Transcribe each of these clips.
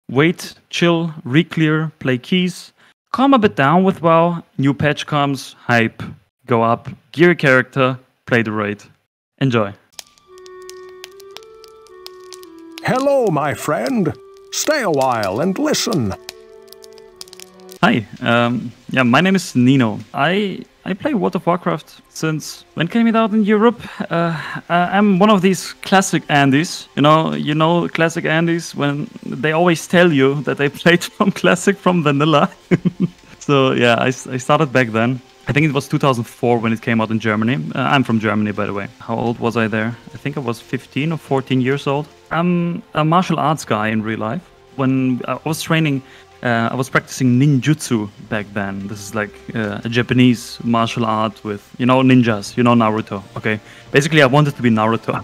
wait, chill, re-clear, play keys, calm a bit down with WoW, new patch comes, hype, go up, gear a character, play the raid. Enjoy. Hello, my friend. Stay a while and listen. Hi, my name is Nino. I play World of Warcraft since when came it out in Europe. I'm one of these classic Andes. You know classic Andes when they always tell you that they played from classic from vanilla. So yeah, I started back then. I think it was 2004 when it came out in Germany. I'm from Germany, by the way. How old was I there? I think I was 15 or 14 years old. I'm a martial arts guy in real life. When I was training, I was practicing ninjutsu back then. This is like a Japanese martial art with, ninjas, Naruto. Okay, basically I wanted to be Naruto.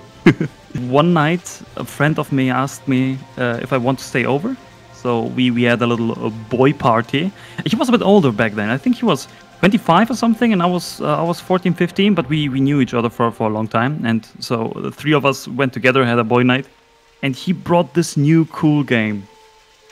One night, a friend of me asked me if I want to stay over. So we had a little boy party. He was a bit older back then. I think he was 25 or something, and I was 14, 15, but we knew each other for a long time. And so the three of us went together, had a boy night. And he brought this new cool game.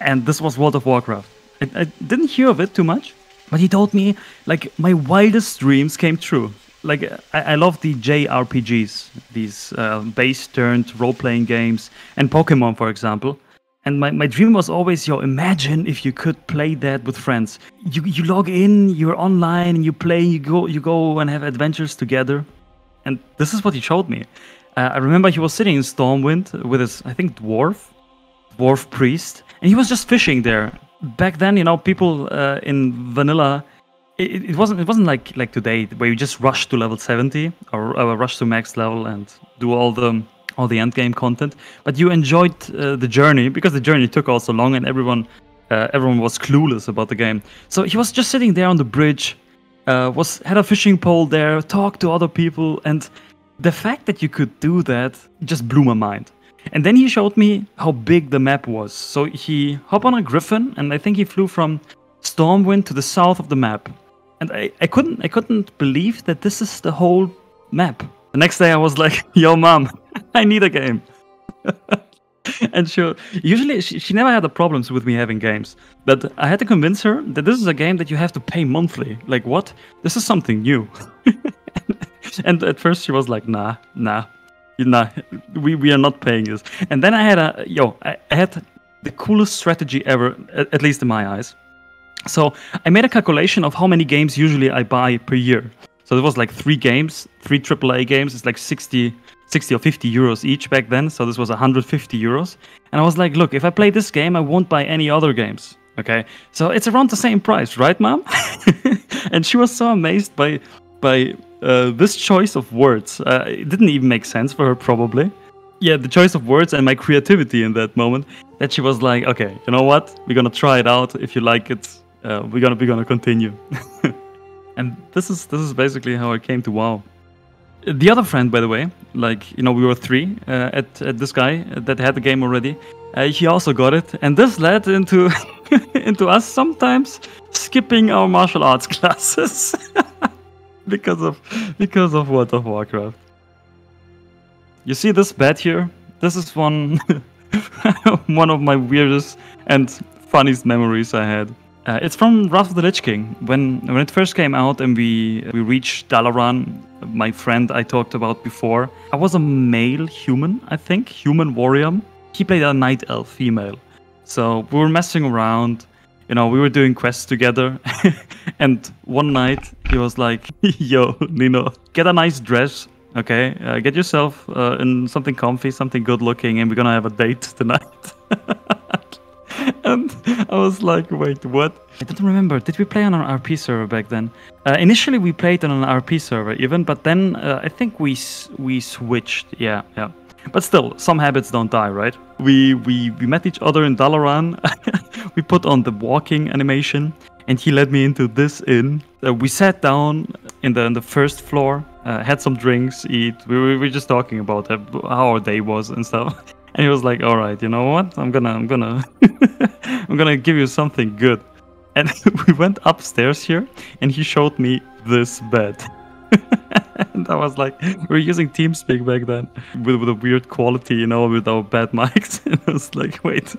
And this was World of Warcraft. I didn't hear of it too much, but he told me, like, my wildest dreams came true. Like, I love the JRPGs, these base-turned role-playing games, and Pokemon, for example. And my dream was always, imagine if you could play that with friends. You log in, you're online, and you play, you go and have adventures together. And this is what he showed me. I remember he was sitting in Stormwind with his, I think, dwarf priest, and he was just fishing there. Back then, people in vanilla, it wasn't like today where you just rush to level 70 or rush to max level and do all the end game content. But you enjoyed the journey because the journey took all so long, and everyone was clueless about the game. So he was just sitting there on the bridge, had a fishing pole there, talked to other people, and the fact that you could do that just blew my mind. And then he showed me how big the map was. So he hopped on a griffin, and I think he flew from Stormwind to the south of the map. And I couldn't believe that this is the whole map. The next day I was like, yo mom, I need a game. And she never had the problems with me having games. But I had to convince her that this is a game that you have to pay monthly. Like, what? This is something new. And at first she was like, nah, we are not paying this. And then I had the coolest strategy ever, at least in my eyes. So I made a calculation of how many games usually I buy per year. So it was like 3 games, 3 AAA games. It's like 60 or 50 euros each back then. So this was 150 euros. And I was like, look, if I play this game, I won't buy any other games. Okay, so it's around the same price, right, mom? And she was so amazed by this choice of words. It didn't even make sense for her, probably. Yeah, the choice of words and my creativity in that moment, that she was like, okay, you know what? We're gonna try it out. If you like it, we're gonna continue. And this is basically how I came to WoW. The other friend, by the way, we were 3 at this guy that had the game already. He also got it, and this led into into us sometimes skipping our martial arts classes. Because of World of Warcraft. You see this bed here? This is one of my weirdest and funniest memories I had. It's from Wrath of the Lich King. When it first came out and we reached Dalaran, my friend I talked about before. I was a male human, I think, human warrior. He played a night elf female. So we were messing around. We were doing quests together. And one night he was like, yo, Nino, get a nice dress, okay? Get yourself in something comfy, something good looking, and we're gonna have a date tonight. And I was like, wait, what? I don't remember. Did we play on an RP server back then? Initially we played on an RP server even, but then I think we switched. Yeah. But still, some habits don't die, right? We met each other in Dalaran. We put on the walking animation, and he led me into this inn. We sat down in the first floor, had some drinks, eat. We were just talking about how our day was and stuff. And he was like, "All right, you know what? I'm gonna I'm gonna give you something good." And we went upstairs here, and he showed me this bed. And I was like, we were using TeamSpeak back then with a weird quality, with our bad mics. And I was like, wait,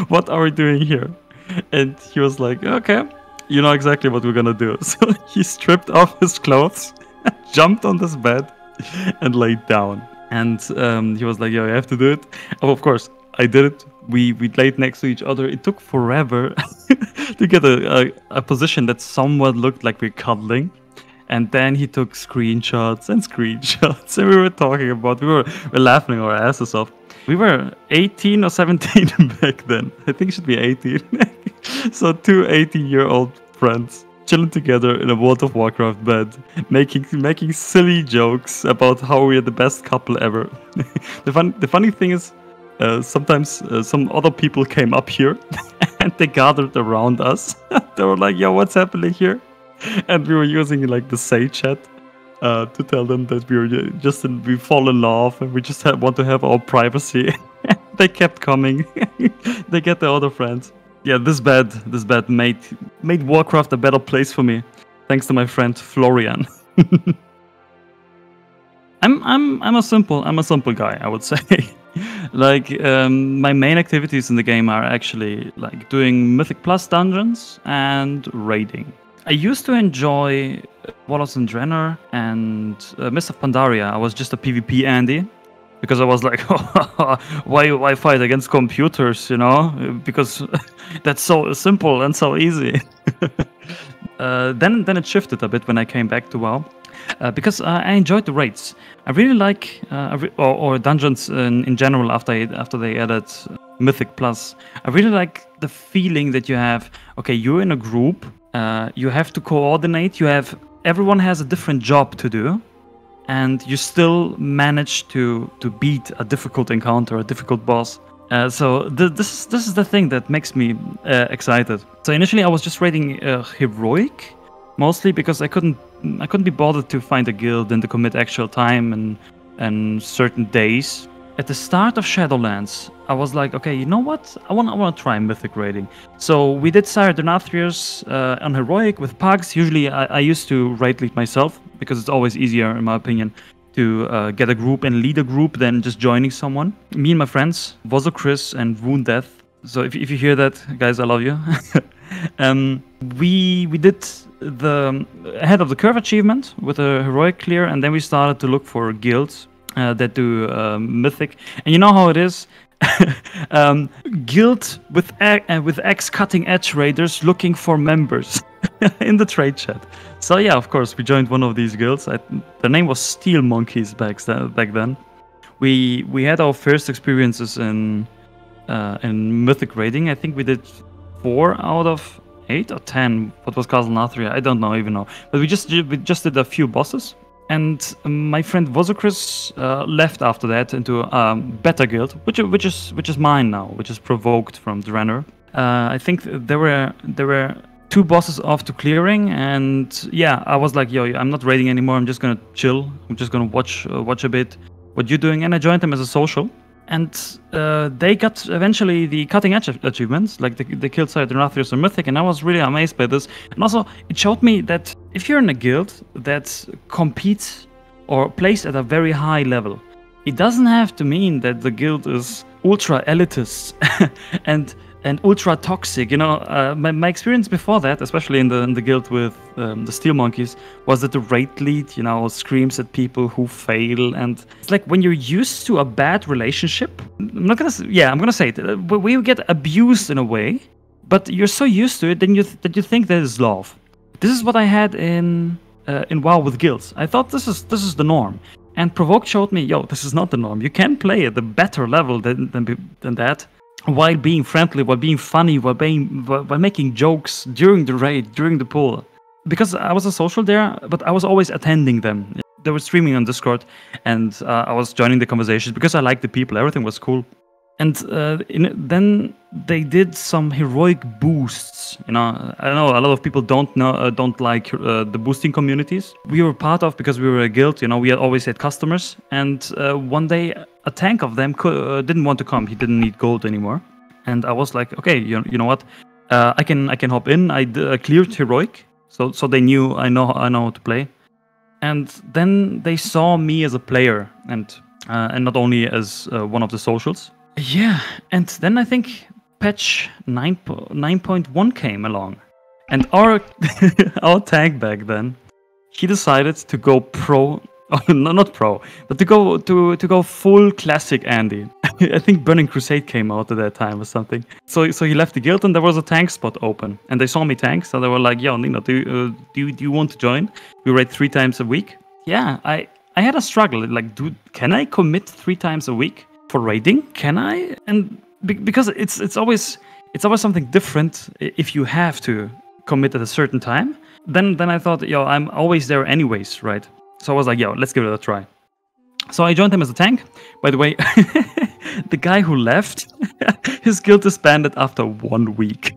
what are we doing here? And he was like, okay, you know exactly what we're gonna do. So he stripped off his clothes, jumped on this bed, and laid down. And he was like, yo, you have to do it. Oh, of course, I did it. We laid next to each other. It took forever to get a position that somewhat looked like we're cuddling. And then he took screenshots and screenshots, and we were talking about, we were laughing our asses off. We were 18 or 17 back then. I think it should be 18. So 2 18-year-old friends chilling together in a World of Warcraft bed, making silly jokes about how we are the best couple ever. The funny thing is, sometimes some other people came up here and they gathered around us. They were like, yo, what's happening here? And we were using like the Say chat to tell them that we fall in love and we just want to have our privacy. They kept coming. They get the other friends. Yeah, this bed made Warcraft a better place for me, thanks to my friend Florian. I'm a simple guy, I would say. Like my main activities in the game are actually like doing Mythic Plus dungeons and raiding. I used to enjoy Wallace and Drenner and Mist of Pandaria. I was just a PvP Andy because I was like, why fight against computers, you know? Because that's so simple and so easy. Then it shifted a bit when I came back to WoW. Because I enjoyed the raids. I really like, or dungeons in general after they added Mythic Plus. I really like the feeling that you have, okay, you're in a group, you have to coordinate, everyone has a different job to do, and you still manage to beat a difficult encounter, a difficult boss. So this is the thing that makes me excited. So initially I was just raiding Heroic, mostly because I couldn't be bothered to find a guild and to commit actual time and certain days. At the start of Shadowlands, I was like, okay, you know what? I want to try Mythic Raiding. So we did Sire Denathrius on Heroic with Pugs. Usually I used to raid lead myself because it's always easier, in my opinion, to get a group and lead a group than just joining someone. Me and my friends, Vozokris and Wound Death. So if you hear that, guys, I love you. We did the Ahead of the Curve achievement with a Heroic clear, and then we started to look for guilds that do Mythic. And you know how it is? Guild with cutting edge raiders looking for members in the trade chat. So yeah, of course, we joined one of these guilds. The name was Steel Monkeys back then. We had our first experiences in Mythic Raiding. I think we did 4 out of 8 or 10. What was Castle Nathria? I don't even know. But we just did a few bosses. And my friend Vozokris left after that into a better guild, which is mine now, which is provoked from Drenner. I think there were 2 bosses off to clearing, and yeah, I was like, yo, I'm not raiding anymore. I'm just gonna chill. I'm just gonna watch a bit what you're doing, and I joined them as a social. And they got eventually the cutting edge achievements, like they killed Sire Denathrius and Mythic, and I was really amazed by this. And also, it showed me that if you're in a guild that competes or plays at a very high level, it doesn't have to mean that the guild is ultra elitist and ultra toxic. You know, my experience before that, especially in the guild with the Steel Monkeys, was that the raid lead, you know, screams at people who fail, and it's like when you're used to a bad relationship. I'm gonna say it. Where you get abused in a way, but you're so used to it, then you think that is love. This is what I had in WoW with guilds. I thought this is the norm, and Provoked showed me, yo, this is not the norm. You can play at a better level than that, while being friendly, while being funny, while making jokes during the raid, during the pool. Because I was a social there, but I was always attending them. They were streaming on Discord, and I was joining the conversations because I liked the people. Everything was cool. And then they did some heroic boosts. You know, I know a lot of people don't like the boosting communities. We were part of, because we were a guild. You know, we always had customers. And one day, a tank of them didn't want to come. He didn't need gold anymore. And I was like, okay, you know what? I can hop in. I cleared heroic, so they knew I know how to play. And then they saw me as a player, and not only as one of the socials. Yeah, and then I think patch 9.1 came along, and our our tank back then, he decided to go pro. Oh, no, not pro, but to go full classic Andy. I think Burning Crusade came out at that time or something. So he left the guild and there was a tank spot open, and they saw me tank, so they were like, "Yo, Nino, do you want to join? We raid 3 times a week." Yeah, I had a struggle. Like, dude, can I commit 3 times a week for raiding? Can I? And because it's always something different if you have to commit at a certain time. Then I thought, yo, I'm always there anyways, right? So I was like, yo, let's give it a try. So I joined him as a tank. By the way, the guy who left, his guild disbanded after 1 week.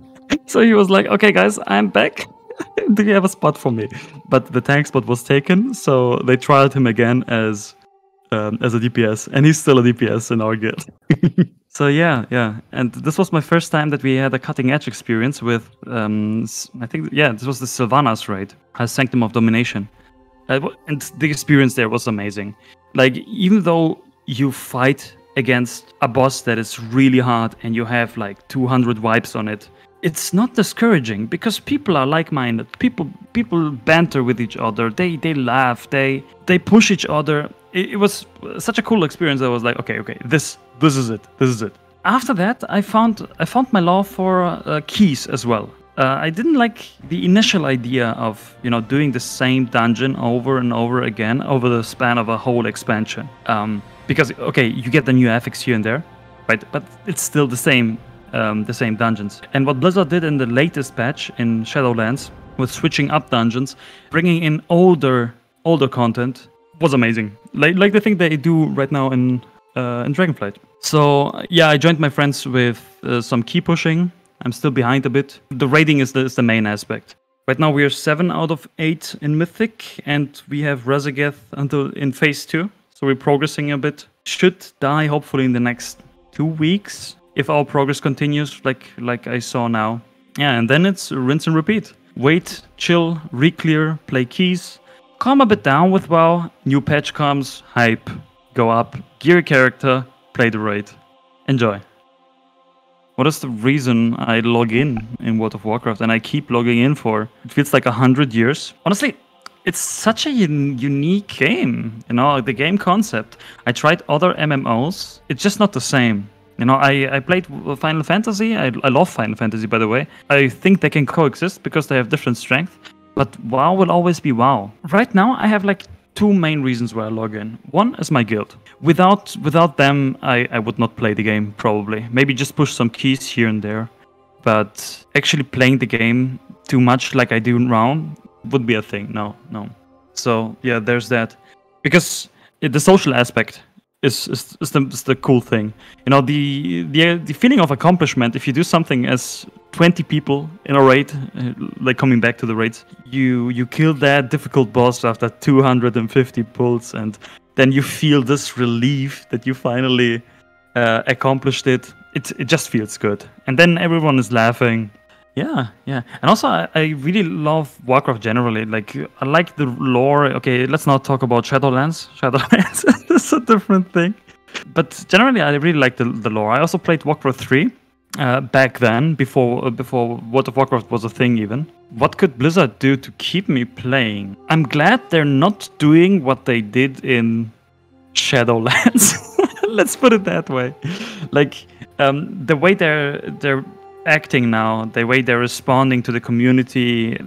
So he was like, okay, guys, I'm back. Do you have a spot for me? But the tank spot was taken, so they trialed him again as a DPS, and he's still a DPS in our guild. So yeah. And this was my first time that we had a cutting edge experience with, I think, this was the Sylvanas raid, Sanctum of Domination. And the experience there was amazing. Like, even though you fight against a boss that is really hard and you have like 200 wipes on it, it's not discouraging because people are like-minded. People banter with each other. They laugh. They push each other. It was such a cool experience. I was like, okay, this is it. This is it. After that, I found my love for keys as well. I didn't like the initial idea of, doing the same dungeon over and over again over the span of a whole expansion. Because, okay, you get the new affix here and there, right? But it's still the same dungeons. And what Blizzard did in the latest patch in Shadowlands with switching up dungeons, bringing in older content was amazing. Like the thing they do right now in Dragonflight. So yeah, I joined my friends with some key pushing. I'm still behind a bit. The raiding is the main aspect. Right now we are 7 out of 8 in Mythic, and we have Rezageth until in phase 2. So we're progressing a bit. Should die hopefully in the next 2 weeks if our progress continues like I saw now. Yeah, and then it's rinse and repeat. Wait, chill, re-clear, play keys, calm a bit down with WoW, new patch comes, hype, go up, gear a character, play the raid. Enjoy. What is the reason I log in World of Warcraft and I keep logging in for? It feels like 100 years. Honestly, it's such a unique game, the game concept. I tried other MMOs. It's just not the same. I played Final Fantasy. I love Final Fantasy, by the way. I think they can coexist because they have different strength. But WoW will always be WoW. Right now, I have like 2 main reasons why I log in. One is my guild. Without them, I would not play the game, probably. Maybe just push some keys here and there. But actually playing the game too much like I do in WoW would be a thing. No. So yeah, there's that. Because the social aspect is the cool thing. The feeling of accomplishment, if you do something as 20 people in a raid, like coming back to the raids, you kill that difficult boss after 250 pulls, and then you feel this relief that you finally accomplished it. It just feels good. And then everyone is laughing. Yeah. And also, I really love Warcraft generally. Like, I like the lore. Okay, let's not talk about Shadowlands. Shadowlands is a different thing. But generally, I really like the lore. I also played Warcraft 3 back then, before World of Warcraft was a thing even. What could Blizzard do to keep me playing? I'm glad they're not doing what they did in Shadowlands. Let's put it that way. Like, the way they're acting now, the way they're responding to the community,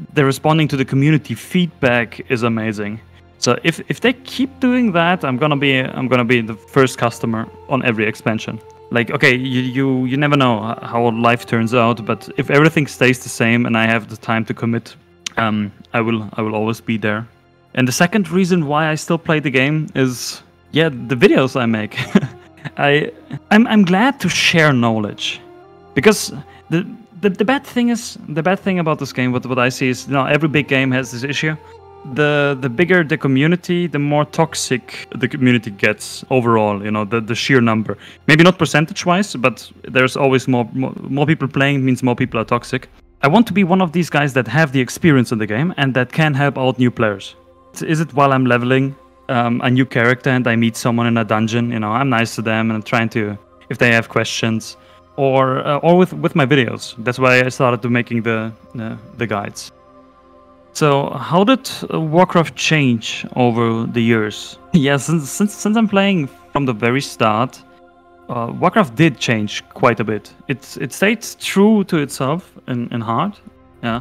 feedback is amazing. So if they keep doing that, I'm gonna be the first customer on every expansion. Like, okay, you never know how life turns out, but if everything stays the same and I have the time to commit, I will always be there. And the second reason why I still play the game is the videos I make. I'm glad to share knowledge, because the bad thing about this game, what I see is, every big game has this issue. The bigger the community, the more toxic the community gets overall. The sheer number, maybe not percentage wise, but there's always more people playing means more people are toxic. I want to be one of these guys that have the experience in the game and that can help out new players. Is it while I'm leveling a new character and I meet someone in a dungeon, I'm nice to them and I'm trying to, if they have questions, or with my videos. That's why I started to making the guides. So how did Warcraft change over the years? Yeah, since I'm playing from the very start, Warcraft did change quite a bit. It stayed true to itself in heart, yeah,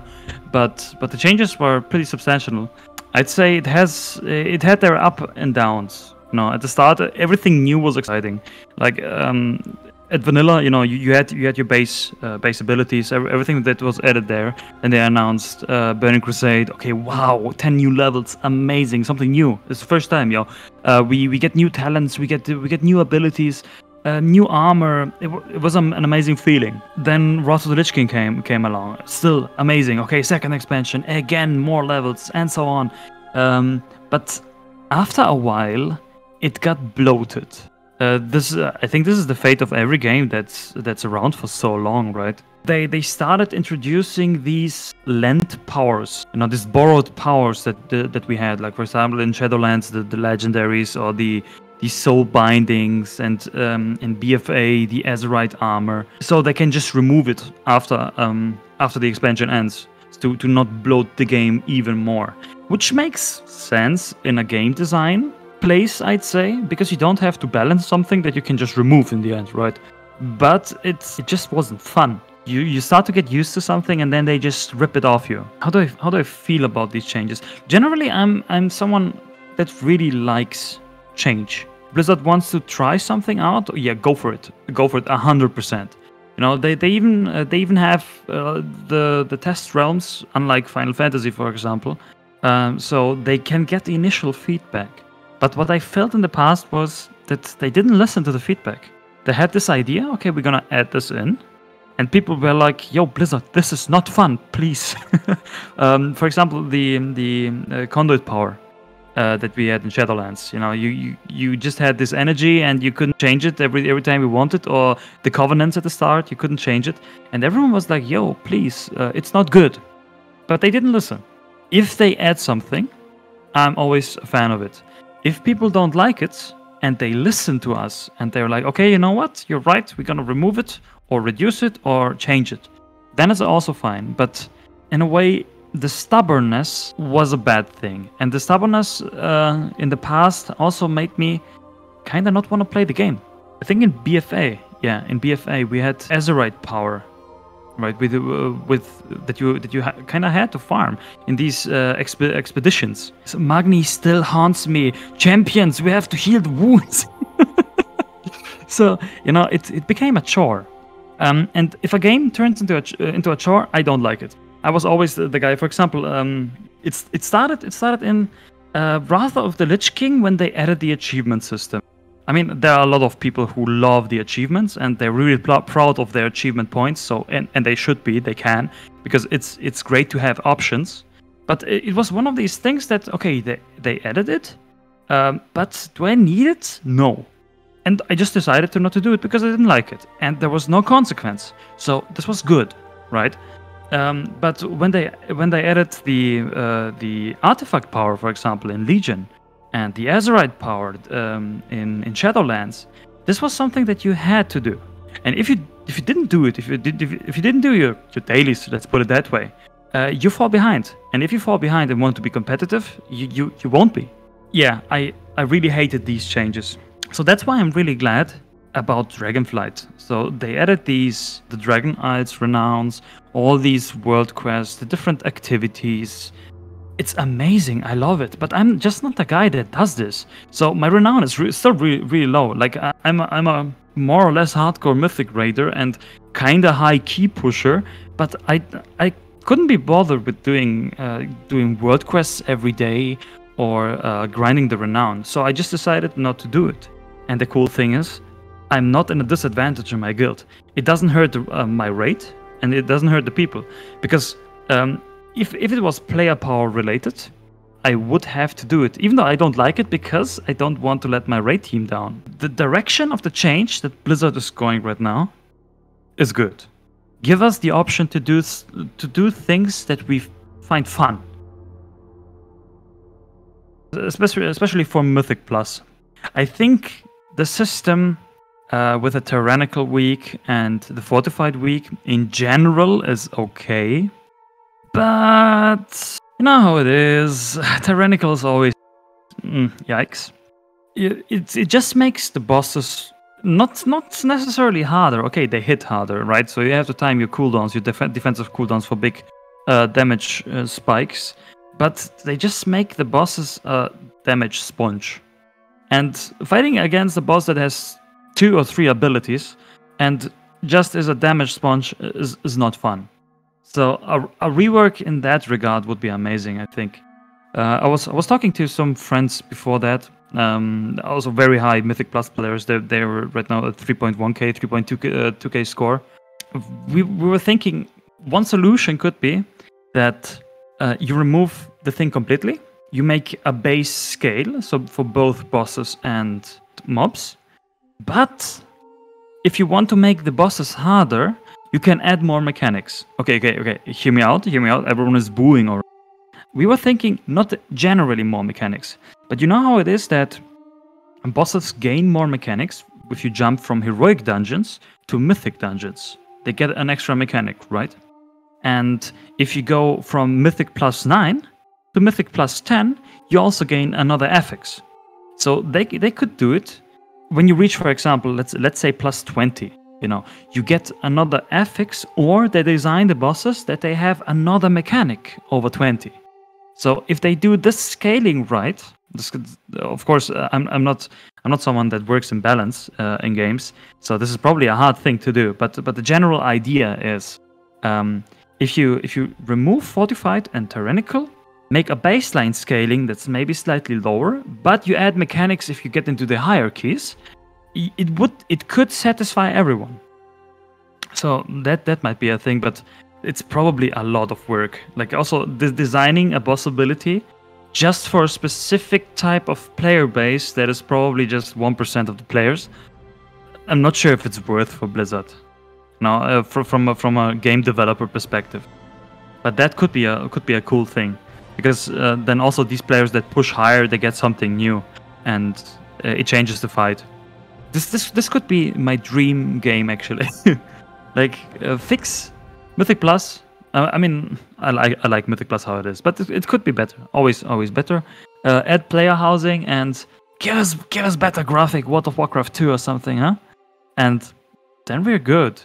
but the changes were pretty substantial. I'd say it had their up and downs. You know, at the start, everything new was exciting. Like at vanilla, you know, you had your base abilities, everything that was added there, and they announced Burning Crusade. Okay, wow, 10 new levels, amazing, something new. It's the first time, yo. We get new talents, we get new abilities. New armor. It was an amazing feeling. Then Wrath of the Lich King came along. Still amazing. Okay, second expansion, again more levels and so on. But after a while, it got bloated. I think this is the fate of every game that's around for so long, right? They started introducing these lent powers, you know, these borrowed powers that we had. Like for example, in Shadowlands, the legendaries or the soul bindings, and in BFA the Azerite armor, so they can just remove it after the expansion ends to not bloat the game even more, which makes sense in a game design place, I'd say, because you don't have to balance something that you can just remove in the end, right? But it just wasn't fun. You start to get used to something and then they just rip it off you. How do I feel about these changes? Generally, I'm someone that really likes change. Blizzard wants to try something out, yeah, go for it 100%. You know, they even have the test realms, unlike Final Fantasy, for example, so they can get the initial feedback. But what I felt in the past was that they didn't listen to the feedback. They had this idea, okay, we're gonna add this in, and people were like, yo, Blizzard, this is not fun, please. For example, the conduit power that we had in Shadowlands. You know, you just had this energy and you couldn't change it every time you wanted, or the covenants at the start, you couldn't change it. And everyone was like, yo, please, it's not good. But they didn't listen. If they add something, I'm always a fan of it. If people don't like it and they listen to us and they're like, okay, you know what, you're right, we're gonna remove it or reduce it or change it, then it's also fine. But in a way, the stubbornness was a bad thing, and the stubbornness in the past also made me kind of not want to play the game. I think in BFA we had Azerite power, right? With that you kind of had to farm in these expeditions. So Magni still haunts me. Champions, we have to heal the wounds. So you know, it became a chore, and if a game turns into a chore, I don't like it. I was always the guy. For example, it started in Wrath of the Lich King when they added the achievement system. I mean, there are a lot of people who love the achievements and they're really proud of their achievement points. So and they should be, they can, because it's great to have options. But it was one of these things that, okay, they added it, but do I need it? No. And I just decided not to do it because I didn't like it, and there was no consequence. So this was good, right? But when they added the artifact power, for example, in Legion, and the Azerite power in Shadowlands, this was something that you had to do. And if you didn't do it, if you didn't do your dailies, let's put it that way, you fall behind. And if you fall behind and want to be competitive, you won't be. Yeah, I really hated these changes. So that's why I'm really glad about Dragonflight. So they added the Dragon Isles Renowns, all these world quests, the different activities. It's amazing, I love it, but I'm just not the guy that does this. So my renown is still really low. Like I'm a more or less hardcore Mythic Raider and kinda high key pusher, but I couldn't be bothered with doing world quests every day or grinding the renown. So I just decided not to do it. And the cool thing is, I'm not in a disadvantage in my guild. It doesn't hurt my rate, and it doesn't hurt the people, because if it was player power related, I would have to do it, even though I don't like it, because I don't want to let my raid team down. The direction of the change that Blizzard is going right now is good. Give us the option to do things that we find fun, especially for Mythic Plus. I think the system with a tyrannical week, and the fortified week in general is okay. But you know how it is. Tyrannical is always yikes. It just makes the bosses not necessarily harder. Okay, they hit harder, right? So you have to time your cooldowns, your defensive cooldowns for big damage spikes. But they just make the bosses a damage sponge. And fighting against a boss that has 2 or 3 abilities and just is a damage sponge is not fun. So a rework in that regard would be amazing, I think. I was talking to some friends before that, also very high Mythic Plus players. They were right now at 3.1k, 3.2k score. We were thinking one solution could be that you remove the thing completely. You make a base scale, so for both bosses and mobs. But if you want to make the bosses harder, you can add more mechanics. Okay. Hear me out. Everyone is booing already. We were thinking not generally more mechanics, but you know how it is that bosses gain more mechanics if you jump from heroic dungeons to mythic dungeons. They get an extra mechanic, right? And if you go from mythic plus 9 to mythic plus 10, you also gain another affix. So they could do it when you reach, for example, let's say plus 20. You know, you get another affix, or they design the bosses that they have another mechanic over 20. So if they do this scaling right, this could, of course, I'm not someone that works in balance in games, so this is probably a hard thing to do. But the general idea is, if you remove fortified and tyrannical, make a baseline scaling that's maybe slightly lower, but you add mechanics if you get into the hierarchies, it could satisfy everyone. So that might be a thing, but it's probably a lot of work. Like also designing a boss ability just for a specific type of player base that is probably just 1% of the players. I'm not sure if it's worth for Blizzard. Now, from a game developer perspective, but that could be a cool thing, because then also these players that push higher, they get something new, and it changes the fight. This could be my dream game actually. Like fix Mythic Plus. I mean, I like Mythic Plus how it is, but it could be better. Always better. Add player housing and give us better graphic. World of Warcraft 2 or something, huh? And then we're good.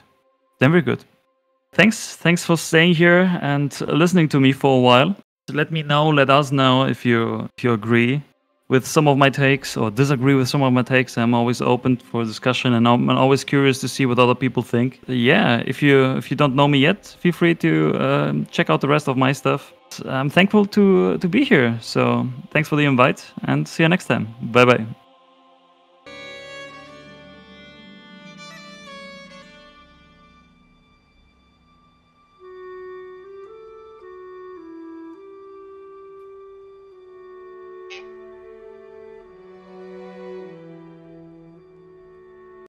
Thanks for staying here and listening to me for a while. Let us know if you agree with some of my takes or disagree with some of my takes. I'm always open for discussion, and I'm always curious to see what other people think. Yeah, if you don't know me yet, feel free to check out the rest of my stuff. I'm thankful to be here. So thanks for the invite, and see you next time. Bye bye.